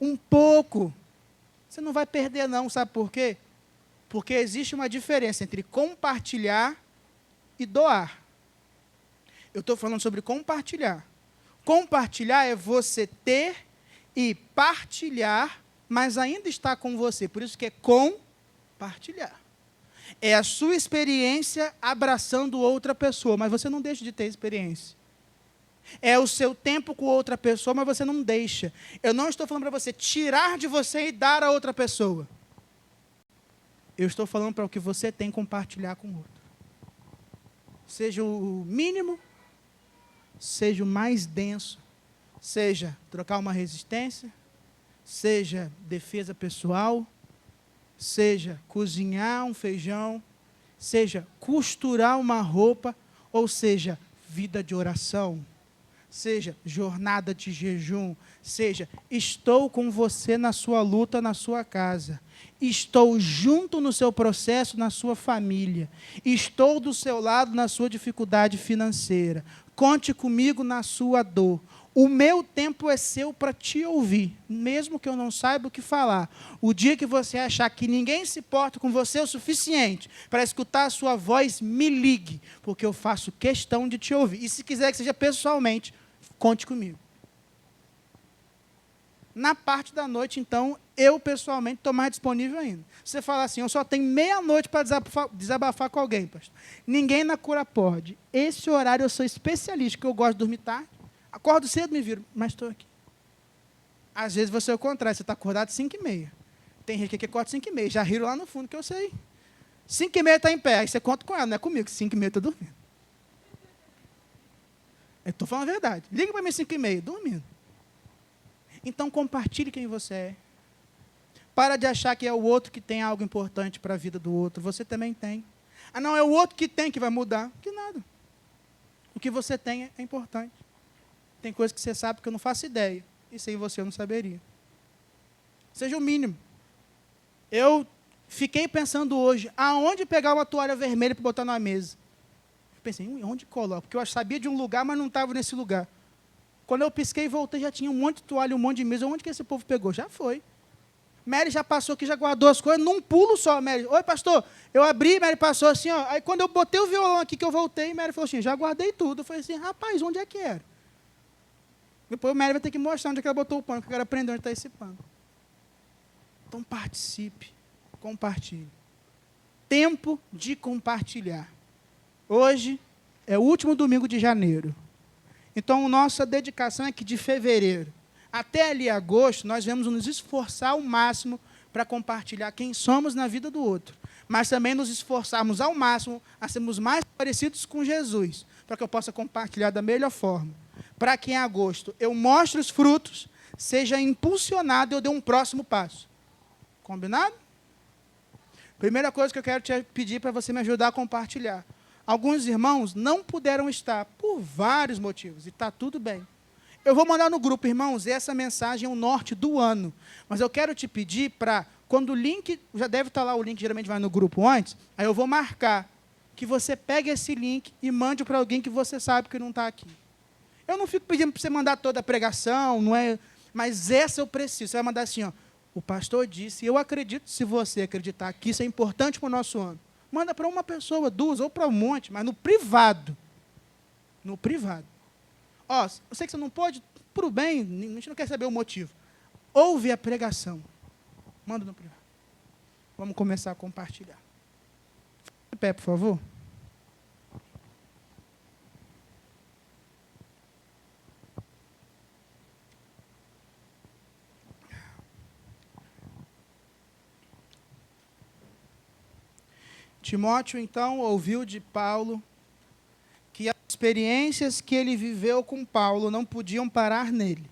um pouco. Você não vai perder, não, sabe por quê? Porque existe uma diferença entre compartilhar e doar. Eu estou falando sobre compartilhar. Compartilhar é você ter e partilhar, mas ainda está com você. Por isso que é compartilhar. É a sua experiência abraçando outra pessoa, mas você não deixa de ter experiência. É o seu tempo com outra pessoa, mas você não deixa. Eu não estou falando para você tirar de você e dar a outra pessoa. Eu estou falando para o que você tem compartilhar com o outro. Seja o mínimo, seja o mais denso, seja trocar uma resistência, seja defesa pessoal, seja cozinhar um feijão, seja costurar uma roupa, ou seja, vida de oração, seja jornada de jejum, seja estou com você na sua luta, na sua casa, estou junto no seu processo, na sua família, estou do seu lado na sua dificuldade financeira, conte comigo na sua dor. O meu tempo é seu para te ouvir, mesmo que eu não saiba o que falar. O dia que você achar que ninguém se importa com você o suficiente para escutar a sua voz, me ligue, porque eu faço questão de te ouvir. E se quiser que seja pessoalmente, conte comigo. Na parte da noite, então, eu pessoalmente estou mais disponível ainda. Você fala assim, eu só tenho meia-noite para desabafar com alguém, pastor. Ninguém na cura pode. Esse horário eu sou especialista, porque eu gosto de dormir tarde. Acordo cedo, me viro, mas estou aqui. Às vezes você é o contrário, você está acordado às 5h30. Tem gente que acorda às 5h30, já riram lá no fundo, que eu sei. 5h30 está em pé, aí você conta com ela, não é comigo, 5h30 estou dormindo. Eu estou falando a verdade. Liga para mim às 5h30, dormindo. Então compartilhe quem você é. Para de achar que é o outro que tem algo importante para a vida do outro. Você também tem. Ah, não, é o outro que tem que vai mudar. Que nada. O que você tem é importante. Tem coisas que você sabe que eu não faço ideia. E sem você eu não saberia. Seja o mínimo. Eu fiquei pensando hoje, aonde pegar uma toalha vermelha para botar na mesa? Pensei, onde coloco? Porque eu sabia de um lugar, mas não estava nesse lugar. Quando eu pisquei e voltei, já tinha um monte de toalha, um monte de mesa. Onde que esse povo pegou? Já foi. Mary já passou aqui, já guardou as coisas, num pulo só, Mary. Oi, pastor. Eu abri, Mary passou assim, ó. Aí quando eu botei o violão aqui, que eu voltei, Mary falou assim, já guardei tudo. Eu falei assim, rapaz, onde é que era? Depois o Mary vai ter que mostrar onde é que ela botou o pano, que eu quero aprender onde está esse pano. Então participe, compartilhe. Tempo de compartilhar. Hoje é o último domingo de janeiro. Então, nossa dedicação é que de fevereiro até ali agosto, nós vamos nos esforçar ao máximo para compartilhar quem somos na vida do outro. Mas também nos esforçarmos ao máximo a sermos mais parecidos com Jesus, para que eu possa compartilhar da melhor forma. Para que em agosto eu mostre os frutos, seja impulsionado e eu dê um próximo passo. Combinado? Primeira coisa que eu quero te pedir para você me ajudar a compartilhar. Alguns irmãos não puderam estar por vários motivos, e está tudo bem. Eu vou mandar no grupo, irmãos, essa mensagem é o norte do ano. Mas eu quero te pedir para, quando o link, já deve estar lá o link, geralmente vai no grupo antes, aí eu vou marcar que você pegue esse link e mande para alguém que você sabe que não está aqui. Eu não fico pedindo para você mandar toda a pregação, não é, mas essa eu preciso. Você vai mandar assim, ó, o pastor disse, eu acredito, se você acreditar que isso é importante para o nosso ano. Manda para uma pessoa, duas, ou para um monte, mas no privado. No privado. Ó, eu sei que você não pode, por bem, a gente não quer saber o motivo. Ouve a pregação. Manda no privado. Vamos começar a compartilhar. De pé, por favor. Timóteo, então, ouviu de Paulo que as experiências que ele viveu com Paulo não podiam parar nele.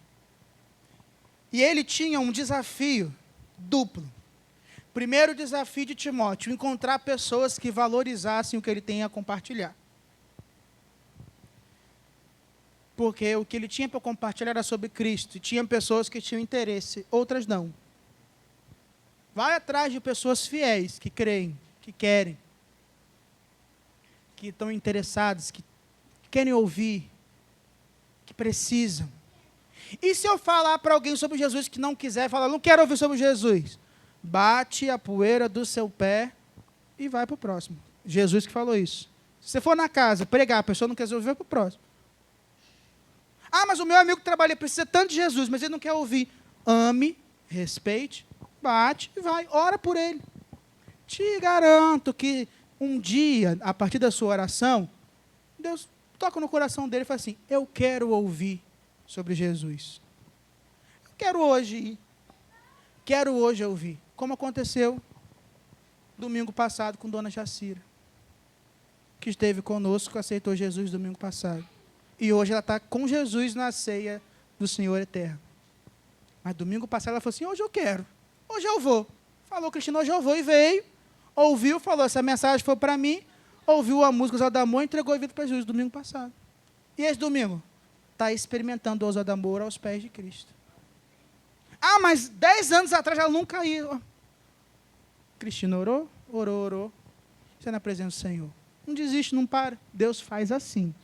E ele tinha um desafio duplo. Primeiro desafio de Timóteo, encontrar pessoas que valorizassem o que ele tem a compartilhar. Porque o que ele tinha para compartilhar era sobre Cristo, e tinha pessoas que tinham interesse, outras não. Vai atrás de pessoas fiéis, que creem, que querem, que estão interessadas, que querem ouvir, que precisam. E se eu falar para alguém sobre Jesus que não quiser falar, não quero ouvir sobre Jesus, bate a poeira do seu pé e vai para o próximo. Jesus que falou isso. Se você for na casa pregar, a pessoa não quer ouvir, vai para o próximo. Ah, mas o meu amigo que trabalha precisa tanto de Jesus, mas ele não quer ouvir. Ame, respeite, bate e vai, ora por ele. Te garanto que um dia, a partir da sua oração, Deus toca no coração dele e fala assim, eu quero ouvir sobre Jesus. Eu quero hoje ir. Quero hoje ouvir. Como aconteceu domingo passado com Dona Jacira, que esteve conosco, aceitou Jesus domingo passado. E hoje ela está com Jesus na ceia do Senhor Eterno. Mas domingo passado ela falou assim, hoje eu quero, hoje eu vou. Falou, Cristina, hoje eu vou, e veio, ouviu, falou, essa mensagem foi para mim, ouviu a música Oswaldo Amor e entregou a vida para Jesus domingo passado. E esse domingo? Está experimentando o Oswaldo Amor aos pés de Cristo. Ah, mas 10 anos atrás ela nunca ia. Cristina orou, orou, orou. Você é na presença do Senhor. Não desiste, não para. Deus faz assim.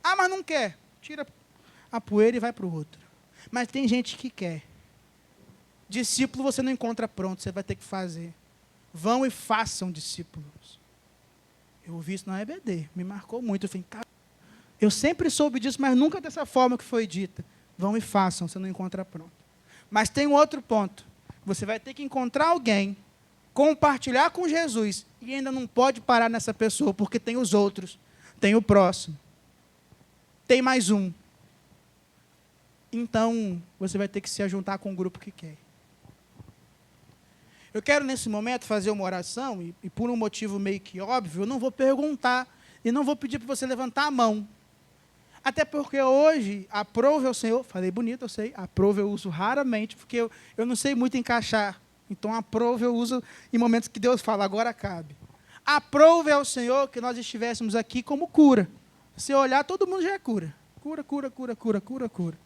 Ah, mas não quer. Tira a poeira e vai para o outro. Mas tem gente que quer. Discípulo você não encontra pronto, você vai ter que fazer. Vão e façam discípulos. Eu ouvi isso na EBD, me marcou muito. Eu falei, cara, eu sempre soube disso, mas nunca dessa forma que foi dita. Vão e façam, você não encontra pronto. Mas tem um outro ponto. Você vai ter que encontrar alguém, compartilhar com Jesus, e ainda não pode parar nessa pessoa, porque tem os outros, tem o próximo, tem mais um. Então, você vai ter que se juntar com o grupo que quer. Eu quero, nesse momento, fazer uma oração, e por um motivo meio que óbvio, eu não vou perguntar, e não vou pedir para você levantar a mão. Até porque hoje, aprove ao Senhor, falei bonito, eu sei, aprove eu uso raramente, porque eu não sei muito encaixar. Então, aprove eu uso em momentos que Deus fala, agora cabe. Aprove ao Senhor que nós estivéssemos aqui como cura. Se olhar, todo mundo já é cura. Cura, cura, cura, cura, cura, cura.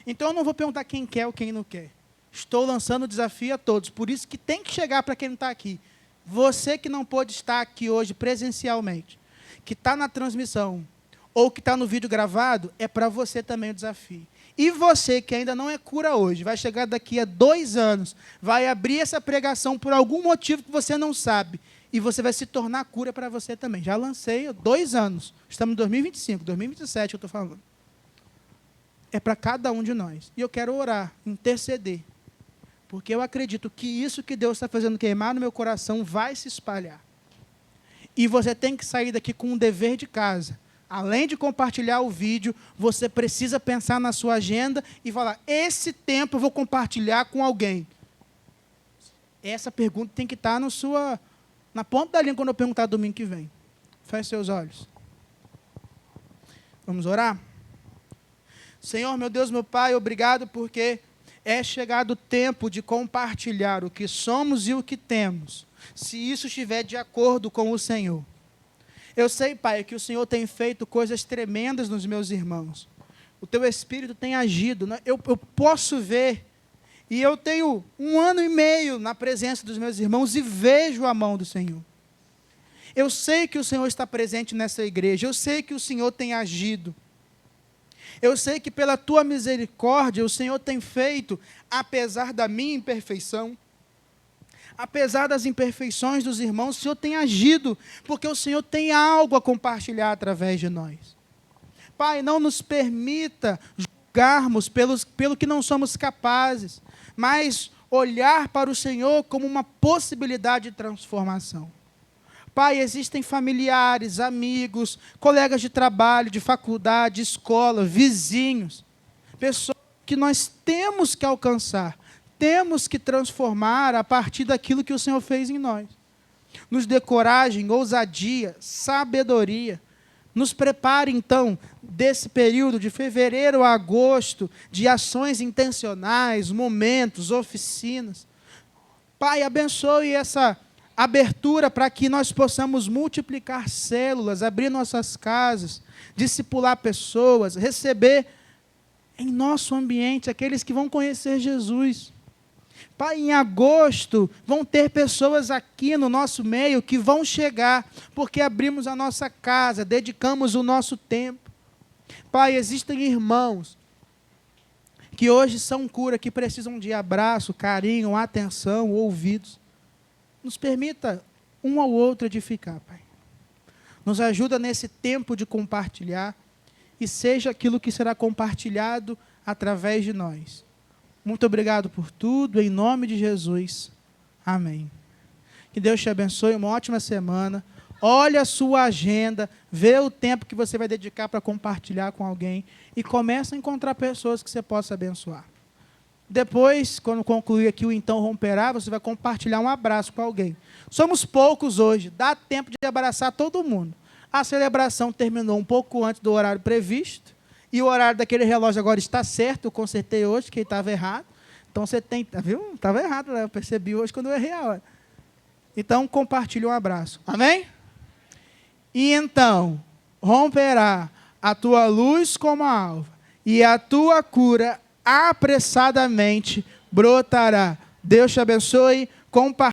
Então, eu não vou perguntar quem quer ou quem não quer. Estou lançando o desafio a todos, por isso que tem que chegar para quem não está aqui. Você que não pôde estar aqui hoje presencialmente, que está na transmissão, ou que está no vídeo gravado, é para você também o desafio. E você que ainda não é cura hoje, vai chegar daqui a 2 anos, vai abrir essa pregação por algum motivo que você não sabe, e você vai se tornar cura para você também. Já lancei 2 anos, estamos em 2025, 2027 eu estou falando. É para cada um de nós. E eu quero orar, interceder, porque eu acredito que isso que Deus está fazendo queimar no meu coração vai se espalhar. E você tem que sair daqui com um dever de casa. Além de compartilhar o vídeo, você precisa pensar na sua agenda e falar, esse tempo eu vou compartilhar com alguém. Essa pergunta tem que estar na ponta da língua quando eu perguntar domingo que vem. Feche seus olhos. Vamos orar? Senhor, meu Deus, meu Pai, obrigado porque é chegado o tempo de compartilhar o que somos e o que temos, se isso estiver de acordo com o Senhor. Eu sei, Pai, que o Senhor tem feito coisas tremendas nos meus irmãos. o teu Espírito tem agido. Eu posso ver, e eu tenho 1 ano e meio na presença dos meus irmãos e vejo a mão do Senhor. Eu sei que o Senhor está presente nessa igreja, eu sei que o Senhor tem agido. Eu sei que pela tua misericórdia o Senhor tem feito, apesar da minha imperfeição, apesar das imperfeições dos irmãos, o Senhor tem agido, porque o Senhor tem algo a compartilhar através de nós. Pai, não nos permita julgarmos pelo que não somos capazes, mas olhar para o Senhor como uma possibilidade de transformação. Pai, existem familiares, amigos, colegas de trabalho, de faculdade, escola, vizinhos, pessoas que nós temos que alcançar, temos que transformar a partir daquilo que o Senhor fez em nós. Nos dê coragem, ousadia, sabedoria. Nos prepare, então, desse período de fevereiro a agosto, de ações intencionais, momentos, oficinas. Pai, abençoe essa abertura para que nós possamos multiplicar células, abrir nossas casas, discipular pessoas, receber em nosso ambiente aqueles que vão conhecer Jesus. Pai, em agosto vão ter pessoas aqui no nosso meio que vão chegar, porque abrimos a nossa casa, dedicamos o nosso tempo. Pai, existem irmãos que hoje são cura, que precisam de abraço, carinho, atenção, ouvidos. Nos permita um ao outro edificar, Pai. Nos ajuda nesse tempo de compartilhar e seja aquilo que será compartilhado através de nós. Muito obrigado por tudo, em nome de Jesus. Amém. Que Deus te abençoe, uma ótima semana. Olhe a sua agenda, vê o tempo que você vai dedicar para compartilhar com alguém e comece a encontrar pessoas que você possa abençoar. Depois, quando concluir aqui o Então Romperá, você vai compartilhar um abraço com alguém. Somos poucos hoje, dá tempo de abraçar todo mundo. A celebração terminou um pouco antes do horário previsto, e o horário daquele relógio agora está certo, eu consertei hoje, que estava errado. Então você tem, viu? Estava errado, eu percebi hoje quando eu errei a hora. Então, compartilhe um abraço. Amém? E então, romperá a tua luz como a alva, e a tua cura apressadamente brotará. Deus te abençoe. Compartilhe.